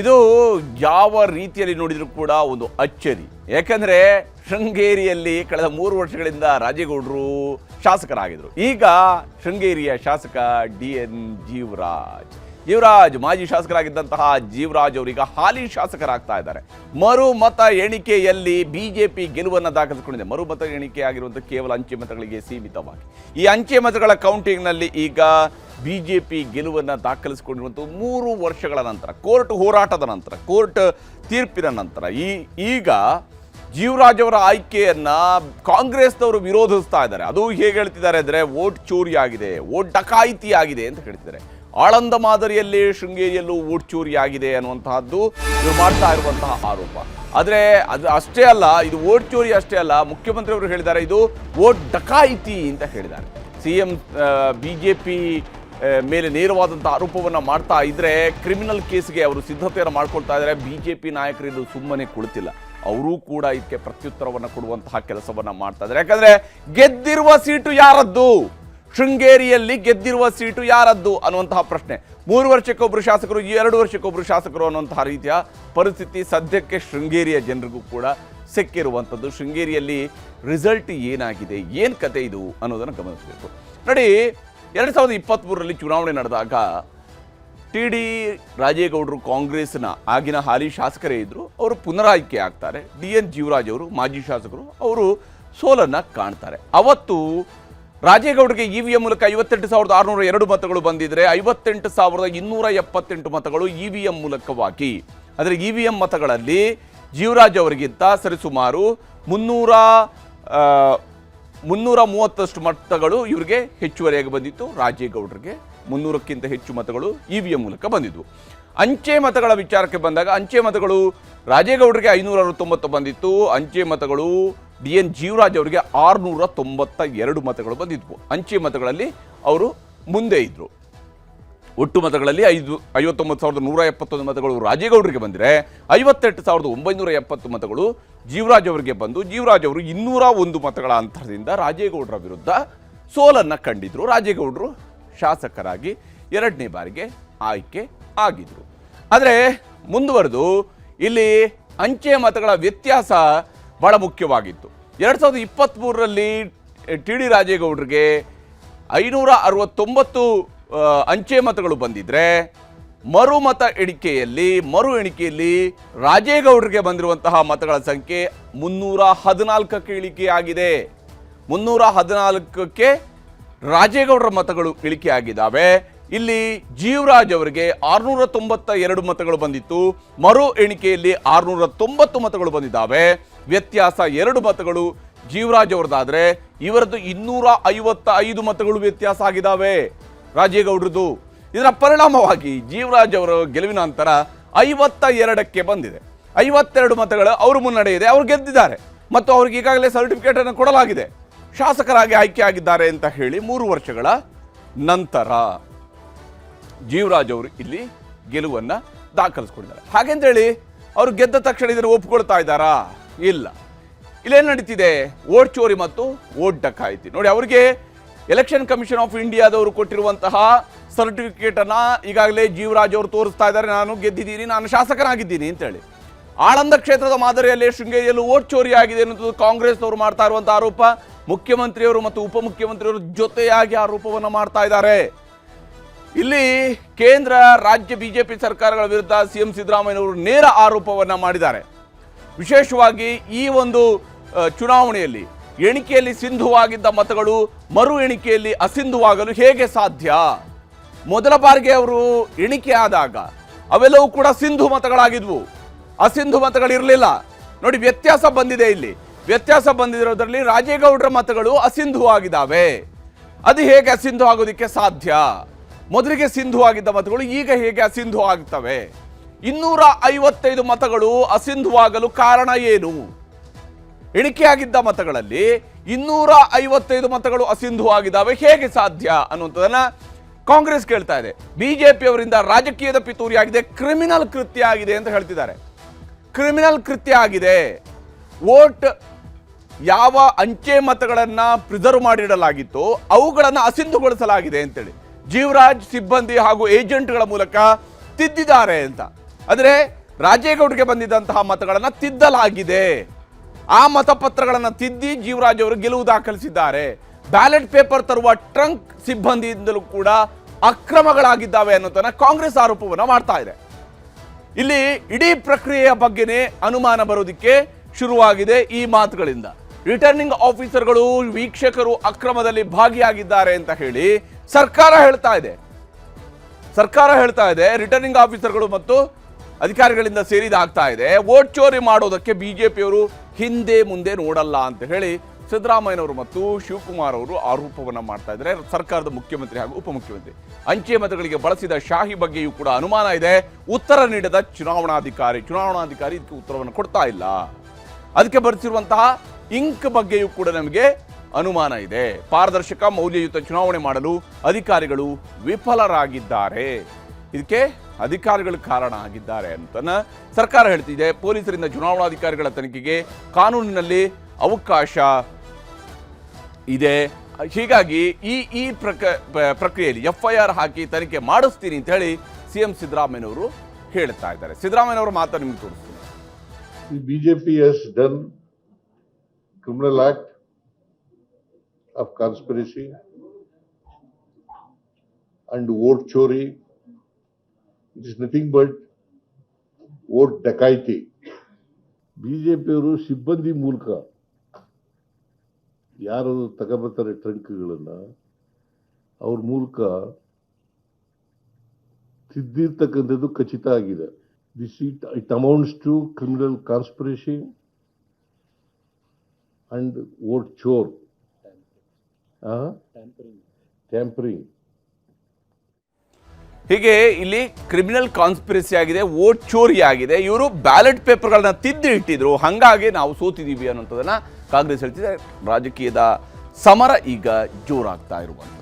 ಇದು ಯಾವ ರೀತಿಯಲ್ಲಿ ನೋಡಿದರೂ ಕೂಡ ಒಂದು ಅಚ್ಚರಿ. ಯಾಕಂದರೆ ಶೃಂಗೇರಿಯಲ್ಲಿ ಕಳೆದ 3 ವರ್ಷಗಳಿಂದ ರಾಜೇಗೌಡರು ಶಾಸಕರಾಗಿದ್ದರು. ಈಗ ಶೃಂಗೇರಿಯ ಶಾಸಕ DN ಜೀವರಾಜ್ ಮಾಜಿ ಶಾಸಕರಾಗಿದ್ದಂತಹ ಜೀವರಾಜ್ ಅವರೀಗ ಹಾಲಿ ಶಾಸಕರಾಗ್ತಾ ಇದ್ದಾರೆ. ಮರು ಮತ ಎಣಿಕೆಯಲ್ಲಿ ಬಿಜೆಪಿ ಗೆಲುವನ್ನು ದಾಖಲಿಸಿಕೊಂಡಿದೆ. ಮರು ಮತ ಎಣಿಕೆ ಆಗಿರುವಂಥ ಕೇವಲ ಅಂಚೆ ಮತಗಳಿಗೆ ಸೀಮಿತವಾಗಿ ಈ ಅಂಚೆ ಮತಗಳ ಕೌಂಟಿಂಗ್ನಲ್ಲಿ ಈಗ ಬಿಜೆಪಿ ಗೆಲುವನ್ನು ದಾಖಲಿಸಿಕೊಂಡಿರುವಂಥ 3 ವರ್ಷಗಳ ನಂತರ, ಕೋರ್ಟ್ ಹೋರಾಟದ ನಂತರ, ಕೋರ್ಟ್ ತೀರ್ಪಿನ ನಂತರ ಈಗ ಜೀವರಾಜ್ ಅವರ ಆಯ್ಕೆಯನ್ನು ಕಾಂಗ್ರೆಸ್ನವರು ವಿರೋಧಿಸ್ತಾ ಇದ್ದಾರೆ. ಅದು ಹೇಗೆ ಹೇಳ್ತಿದ್ದಾರೆ ಅಂದರೆ ವೋಟ್ ಚೋರಿ ಆಗಿದೆ, ವೋಟ್ ಡಕಾಯಿತಿ ಆಗಿದೆ ಅಂತ ಹೇಳ್ತಿದ್ದಾರೆ. ಆಳಂದ ಮಾದರಿಯಲ್ಲಿ ಶೃಂಗೇರಿಯಲ್ಲೂ ವೋಟ್ ಚೋರಿ ಆಗಿದೆ ಅನ್ನುವಂತಹದ್ದು ಇವರು ಮಾಡ್ತಾ ಇರುವಂತಹ ಆರೋಪ. ಆದರೆ ಅದು ಅಷ್ಟೇ ಅಲ್ಲ, ಇದು ವೋಟ್ ಚೋರಿ ಅಷ್ಟೇ ಅಲ್ಲ, ಮುಖ್ಯಮಂತ್ರಿಯವರು ಹೇಳಿದ್ದಾರೆ ಇದು ವೋಟ್ ಡಕಾಯಿತಿ ಅಂತ ಹೇಳಿದ್ದಾರೆ. CM ಬಿಜೆಪಿ ಮೇಲೆ ನೇರವಾದಂಥ ಆರೋಪವನ್ನು ಮಾಡ್ತಾ ಇದ್ರೆ ಕ್ರಿಮಿನಲ್ ಕೇಸ್ಗೆ ಅವರು ಸಿದ್ಧತೆಯನ್ನು ಮಾಡ್ಕೊಳ್ತಾ ಇದ್ದಾರೆ. ಬಿಜೆಪಿ ನಾಯಕರು ಇದು ಸುಮ್ಮನೆ ಕುಳಿತಿಲ್ಲ, ಅವರೂ ಕೂಡ ಇದಕ್ಕೆ ಪ್ರತ್ಯುತ್ತರವನ್ನು ಕೊಡುವಂತಹ ಕೆಲಸವನ್ನು ಮಾಡ್ತಾ ಇದ್ದಾರೆ. ಯಾಕಂದ್ರೆ ಗೆದ್ದಿರುವ ಸೀಟು ಯಾರದ್ದು, ಶೃಂಗೇರಿಯಲ್ಲಿ ಗೆದ್ದಿರುವ ಸೀಟು ಯಾರದ್ದು ಅನ್ನುವಂತಹ ಪ್ರಶ್ನೆ. 3 ವರ್ಷಕ್ಕೊಬ್ಬರು ಶಾಸಕರು, 2 ವರ್ಷಕ್ಕೊಬ್ಬರು ಶಾಸಕರು ಅನ್ನುವಂತಹ ರೀತಿಯ ಪರಿಸ್ಥಿತಿ ಸದ್ಯಕ್ಕೆ ಶೃಂಗೇರಿಯ ಜನರಿಗೂ ಕೂಡ ಸಿಕ್ಕಿರುವಂಥದ್ದು. ಶೃಂಗೇರಿಯಲ್ಲಿ ರಿಸಲ್ಟ್ ಏನಾಗಿದೆ, ಏನು ಕತೆ ಇದು ಅನ್ನೋದನ್ನು ಗಮನಿಸಬೇಕು. ನೋಡಿ, 2023ರಲ್ಲಿ ಚುನಾವಣೆ ನಡೆದಾಗ TD ರಾಜೇಗೌಡರು ಕಾಂಗ್ರೆಸ್ನ ಆಗಿನ ಹಾಲಿ ಶಾಸಕರೇ ಇದ್ದರು, ಅವರು ಪುನರಾಯ್ಕೆ ಆಗ್ತಾರೆ. DN ಜೀವರಾಜ್ ಅವರು ಮಾಜಿ ಶಾಸಕರು, ಅವರು ಸೋಲನ್ನು ಕಾಣ್ತಾರೆ. ಅವತ್ತು ರಾಜೇಗೌಡರಿಗೆ EVM ಮೂಲಕ 58,602 ಮತಗಳು ಬಂದಿದ್ರೆ 58,278 ಮತಗಳು EVM ಮೂಲಕವಾಗಿ. ಅಂದರೆ EVM ಮತಗಳಲ್ಲಿ ಜೀವರಾಜ್ ಅವರಿಗಿಂತ ಸರಿಸುಮಾರು 330 ಮತಗಳು ಇವರಿಗೆ ಹೆಚ್ಚುವರಿಯಾಗಿ ಬಂದಿತ್ತು. ರಾಜೇಗೌಡರಿಗೆ 300ಕ್ಕಿಂತ ಹೆಚ್ಚು ಮತಗಳು EVM ಮೂಲಕ ಬಂದಿದ್ವು. ಅಂಚೆ ಮತಗಳ ವಿಚಾರಕ್ಕೆ ಬಂದಾಗ ಅಂಚೆ ಮತಗಳು ರಾಜೇಗೌಡರಿಗೆ 569 ಬಂದಿತ್ತು. ಅಂಚೆ ಮತಗಳು DN ಜೀವರಾಜ್ ಅವರಿಗೆ 692 ಮತಗಳು ಬಂದಿದ್ವು. ಅಂಚೆ ಮತಗಳಲ್ಲಿ ಅವರು ಮುಂದೆ ಇದ್ದರು. ಒಟ್ಟು ಮತಗಳಲ್ಲಿ 59,171 ಮತಗಳು ರಾಜೇಗೌಡರಿಗೆ ಬಂದರೆ 58,970 ಮತಗಳು ಜೀವರಾಜ್ ಅವರಿಗೆ ಬಂದು ಜೀವರಾಜ್ ಅವರು 201 ಮತಗಳ ಅಂತರದಿಂದ ರಾಜೇಗೌಡರ ವಿರುದ್ಧ ಸೋಲನ್ನು ಕಂಡಿದ್ರು. ರಾಜೇಗೌಡರು ಶಾಸಕರಾಗಿ 2ನೇ ಬಾರಿಗೆ ಆಯ್ಕೆ ಆಗಿದ್ರು. ಆದರೆ ಮುಂದುವರೆದು ಇಲ್ಲಿ ಅಂಚೆ ಮತಗಳ ವ್ಯತ್ಯಾಸ ಬಹಳ ಮುಖ್ಯವಾಗಿತ್ತು. 2023ರಲ್ಲಿ TD ರಾಜೇಗೌಡರಿಗೆ 569 ಅಂಚೆ ಮತಗಳು ಬಂದಿದ್ರೆ ಮರು ಎಣಿಕೆಯಲ್ಲಿ ರಾಜೇಗೌಡರಿಗೆ ಬಂದಿರುವಂತಹ ಮತಗಳ ಸಂಖ್ಯೆ 314ಕ್ಕೆ ಇಳಿಕೆಯಾಗಿದೆ. 314ಕ್ಕೆ ರಾಜೇಗೌಡರ ಮತಗಳು ಇಳಿಕೆಯಾಗಿದ್ದಾವೆ. ಇಲ್ಲಿ ಜೀವರಾಜ್ ಅವರಿಗೆ 692 ಮತಗಳು ಬಂದಿತ್ತು, ಮರು ಎಣಿಕೆಯಲ್ಲಿ 690 ಮತಗಳು ಬಂದಿದ್ದಾವೆ. ವ್ಯತ್ಯಾಸ 2 ಮತಗಳು ಜೀವರಾಜ್ ಅವರದಾದರೆ ಇವರದ್ದು 255 ಮತಗಳು ವ್ಯತ್ಯಾಸ ಆಗಿದ್ದಾವೆ ರಾಜೇಗೌಡರದು. ಇದರ ಪರಿಣಾಮವಾಗಿ ಜೀವರಾಜ್ ಅವರ ಗೆಲುವಿನ ಅಂತರ 52ಕ್ಕೆ ಬಂದಿದೆ. 52 ಮತಗಳ ಅವರು ಮುನ್ನಡೆ ಇದೆ, ಅವರು ಗೆದ್ದಿದ್ದಾರೆ ಮತ್ತು ಅವ್ರಿಗೆ ಈಗಾಗಲೇ ಸರ್ಟಿಫಿಕೇಟ್ ಅನ್ನು ಕೊಡಲಾಗಿದೆ, ಶಾಸಕರಾಗಿ ಆಯ್ಕೆ ಆಗಿದ್ದಾರೆ ಅಂತ ಹೇಳಿ 3 ವರ್ಷಗಳ ನಂತರ ಜೀವರಾಜ್ ಅವರು ಇಲ್ಲಿ ಗೆಲುವನ್ನು ದಾಖಲಿಸ್ಕೊಂಡಿದ್ದಾರೆ. ಹಾಗೆಂತೇಳಿ ಅವರು ಗೆದ್ದ ತಕ್ಷಣ ಇದನ್ನು ಒಪ್ಕೊಳ್ತಾ ಇದ್ದಾರಾ? ಇಲ್ಲ. ಇಲ್ಲೇನು ನಡೀತಿದೆ? ವೋಟ್ ಚೋರಿ ಮತ್ತು ವೋಟ್ ಡಕಾಯಿತಿ. ನೋಡಿ, ಅವರಿಗೆ ಎಲೆಕ್ಷನ್ ಕಮಿಷನ್ ಆಫ್ ಇಂಡಿಯಾದವರು ಕೊಟ್ಟಿರುವಂತಹ ಸರ್ಟಿಫಿಕೇಟ್ ಅನ್ನ ಈಗಾಗಲೇ ಜೀವರಾಜ್ ಅವರು ತೋರಿಸ್ತಾ ಇದ್ದಾರೆ, ನಾನು ಗೆದ್ದಿದ್ದೀನಿ, ನಾನು ಶಾಸಕನಾಗಿದ್ದೀನಿ ಅಂತೇಳಿ. ಆಳಂದ ಕ್ಷೇತ್ರದ ಮಾದರಿಯಲ್ಲಿ ಶೃಂಗೇರಿಯಲ್ಲೂ ವೋಟ್ ಚೋರಿ ಆಗಿದೆ ಅನ್ನೋದು ಕಾಂಗ್ರೆಸ್ನವರು ಮಾಡ್ತಾ ಇರುವಂತಹ ಆರೋಪ. ಮುಖ್ಯಮಂತ್ರಿಯವರು ಮತ್ತು ಉಪಮುಖ್ಯಮಂತ್ರಿಯವರು ಜೊತೆಯಾಗಿ ಆರೋಪವನ್ನು ಮಾಡ್ತಾ ಇದ್ದಾರೆ. ಇಲ್ಲಿ ಕೇಂದ್ರ ರಾಜ್ಯ ಬಿಜೆಪಿ ಸರ್ಕಾರಗಳ ವಿರುದ್ಧ CM ಸಿದ್ದರಾಮಯ್ಯನವರು ನೇರ ಆರೋಪವನ್ನು ಮಾಡಿದ್ದಾರೆ. ವಿಶೇಷವಾಗಿ ಈ ಒಂದು ಚುನಾವಣೆಯಲ್ಲಿ ಎಣಿಕೆಯಲ್ಲಿ ಸಿಂಧುವಾಗಿದ್ದ ಮತಗಳು ಮರು ಎಣಿಕೆಯಲ್ಲಿ ಅಸಿಂಧುವಾಗಲು ಹೇಗೆ ಸಾಧ್ಯ? ಮೊದಲ ಬಾರಿಗೆ ಅವರು ಎಣಿಕೆ ಆದಾಗ ಅವೆಲ್ಲವೂ ಕೂಡ ಸಿಂಧು ಮತಗಳಾಗಿದ್ವು, ಅಸಿಂಧು ಮತಗಳಿರಲಿಲ್ಲ. ನೋಡಿ, ವ್ಯತ್ಯಾಸ ಬಂದಿದೆ. ಇಲ್ಲಿ ವ್ಯತ್ಯಾಸ ಬಂದಿರೋದ್ರಲ್ಲಿ ರಾಜೇಗೌಡರ ಮತಗಳು ಅಸಿಂಧು ಆಗಿದ್ದಾವೆ. ಅದು ಹೇಗೆ ಅಸಿಂಧು ಆಗೋದಕ್ಕೆ ಸಾಧ್ಯ? ಮೊದಲಿಗೆ ಸಿಂಧು ಆಗಿದ್ದ ಮತಗಳು ಈಗ ಹೇಗೆ ಅಸಿಂಧು ಆಗ್ತವೆ? 255 ಮತಗಳು ಅಸಿಂಧುವಾಗಲು ಕಾರಣ ಏನು? ಎಣಿಕೆಯಾಗಿದ್ದ ಮತಗಳಲ್ಲಿ 255 ಮತಗಳು ಅಸಿಂಧು ಆಗಿದ್ದಾವೆ, ಹೇಗೆ ಸಾಧ್ಯ ಅನ್ನುವಂಥದ್ದನ್ನ ಕಾಂಗ್ರೆಸ್ ಕೇಳ್ತಾ ಇದೆ. ಬಿಜೆಪಿ ಅವರಿಂದ ರಾಜಕೀಯದ ಪಿತೂರಿ ಆಗಿದೆ, ಕ್ರಿಮಿನಲ್ ಕೃತ್ಯ ಆಗಿದೆ ಅಂತ ಹೇಳ್ತಿದ್ದಾರೆ. ಕ್ರಿಮಿನಲ್ ಕೃತ್ಯ ಆಗಿದೆ. ವೋಟ್ ಯಾವ ಅಂಚೆ ಮತಗಳನ್ನು ಪ್ರಿಸರ್ವ್ ಮಾಡಿಡಲಾಗಿತ್ತು ಅವುಗಳನ್ನು ಅಸಿಂಧುಗೊಳಿಸಲಾಗಿದೆ ಅಂತೇಳಿ ಜೀವರಾಜ್ ಸಿಬ್ಬಂದಿ ಹಾಗೂ ಏಜೆಂಟ್ಗಳ ಮೂಲಕ ತಿದ್ದಿದ್ದಾರೆ ಅಂತ. ಆದರೆ ರಾಜೇಗೌಡರಿಗೆ ಬಂದಿದ್ದಂತಹ ಮತಗಳನ್ನು ತಿದ್ದಲಾಗಿದೆ. ಆ ಮತಪತ್ರಗಳನ್ನು ತಿದ್ದಿ ಜೀವರಾಜ್ ಅವರು ಗೆಲುವು ದಾಖಲಿಸಿದ್ದಾರೆ. ಬ್ಯಾಲೆಟ್ ಪೇಪರ್ ತರುವ ಟ್ರಂಕ್ ಸಿಬ್ಬಂದಿಯಿಂದಲೂ ಕೂಡ ಅಕ್ರಮಗಳಾಗಿದ್ದಾವೆ ಅನ್ನೋದನ್ನ ಕಾಂಗ್ರೆಸ್ ಆರೋಪವನ್ನು ಮಾಡ್ತಾ ಇದೆ. ಇಲ್ಲಿ ಇಡೀ ಪ್ರಕ್ರಿಯೆಯ ಬಗ್ಗೆನೇ ಅನುಮಾನ ಬರೋದಕ್ಕೆ ಶುರುವಾಗಿದೆ ಈ ಮಾತುಗಳಿಂದ. ರಿಟರ್ನಿಂಗ್ ಆಫೀಸರ್ಗಳು, ವೀಕ್ಷಕರು ಅಕ್ರಮದಲ್ಲಿ ಭಾಗಿಯಾಗಿದ್ದಾರೆ ಅಂತ ಹೇಳಿ ಸರ್ಕಾರ ಹೇಳ್ತಾ ಇದೆ. ರಿಟರ್ನಿಂಗ್ ಆಫೀಸರ್ಗಳು ಮತ್ತು ಅಧಿಕಾರಿಗಳಿಂದ ಸೇರಿದಾಗ್ತಾ ಇದೆ. ವೋಟ್ ಚೋರಿ ಮಾಡೋದಕ್ಕೆ ಬಿಜೆಪಿಯವರು ಹಿಂದೆ ಮುಂದೆ ನೋಡಲ್ಲ ಅಂತ ಹೇಳಿ ಸಿದ್ದರಾಮಯ್ಯನವರು ಮತ್ತು ಶಿವಕುಮಾರ್ ಅವರು ಆರೋಪವನ್ನು ಮಾಡ್ತಾ ಇದ್ದಾರೆ. ಸರ್ಕಾರದ ಮುಖ್ಯಮಂತ್ರಿ ಹಾಗೂ ಉಪಮುಖ್ಯಮಂತ್ರಿ ಅಂಚೆ ಮತಗಳಿಗೆ ಬಳಸಿದ ಶಾಹಿ ಬಗ್ಗೆಯೂ ಕೂಡ ಅನುಮಾನ ಇದೆ. ಉತ್ತರ ನೀಡದ ಚುನಾವಣಾಧಿಕಾರಿ ಇದಕ್ಕೆ ಉತ್ತರವನ್ನು ಕೊಡ್ತಾ ಇಲ್ಲ. ಅದಕ್ಕೆ ಬರೆಸಿರುವಂತಹ ಇಂಕ್ ಬಗ್ಗೆಯೂ ಕೂಡ ನಮಗೆ ಅನುಮಾನ ಇದೆ. ಪಾರದರ್ಶಕ ಮೌಲ್ಯಯುತ ಚುನಾವಣೆ ಮಾಡಲು ಅಧಿಕಾರಿಗಳು ವಿಫಲರಾಗಿದ್ದಾರೆ. ಇದಕ್ಕೆ ಅಧಿಕಾರಿಗಳು ಕಾರಣ ಆಗಿದ್ದಾರೆ ಅಂತ ಸರ್ಕಾರ ಹೇಳ್ತಿದೆ. ಪೊಲೀಸರಿಂದ ಚುನಾವಣಾಧಿಕಾರಿಗಳ ತನಿಖೆಗೆ ಕಾನೂನಿನಲ್ಲಿ ಅವಕಾಶ ಇದೆ. ಹೀಗಾಗಿ ಈ ಪ್ರಕ್ರಿಯೆಯಲ್ಲಿ FIR ಹಾಕಿ ತನಿಖೆ ಮಾಡಿಸ್ತೀನಿ ಅಂತ ಹೇಳಿ CM ಸಿದ್ದರಾಮಯ್ಯನವರು ಹೇಳ್ತಾ ಇದ್ದಾರೆ. ಸಿದ್ದರಾಮಯ್ಯನವರ ಮಾತು ನಿಮ್ಗೆ ತೋರಿಸ್ತೀನಿ. BJP has done criminal act of conspiracy and vote chori. It is nothing but vote dacoity. BJP ಅವರು ಸಿಬ್ಬಂದಿ ಮೂಲಕ ಯಾರು ತಗೊಬರ್ತಾರೆ ಟ್ರಂಕ್ಗಳನ್ನ ಅವ್ರ ಮೂಲಕ ತಿದ್ದಿರ್ತಕ್ಕಂಥದ್ದು ಖಚಿತ ಆಗಿದೆ. It amounts to criminal conspiracy and vote chore. Tampering. ಹೀಗೆ ಇಲ್ಲಿ ಕ್ರಿಮಿನಲ್ ಕಾನ್ಸ್ಪಿರಸಿ ಆಗಿದೆ, ವೋಟ್ ಚೋರಿ ಆಗಿದೆ. ಇವರು ಬ್ಯಾಲೆಟ್ ಪೇಪರ್ಗಳನ್ನ ತಿದ್ದಿ ಇಟ್ಟಿದ್ರು, ಹಾಗಾಗಿ ನಾವು ಸೋತಿದ್ದೀವಿ ಅನ್ನೋಂಥದ್ದನ್ನ ಕಾಂಗ್ರೆಸ್ ಹೇಳ್ತಿದೆ. ರಾಜಕೀಯದ ಸಮರ ಈಗ ಜೋರಾಗ್ತಾ ಇರುವಂಥದ್ದು.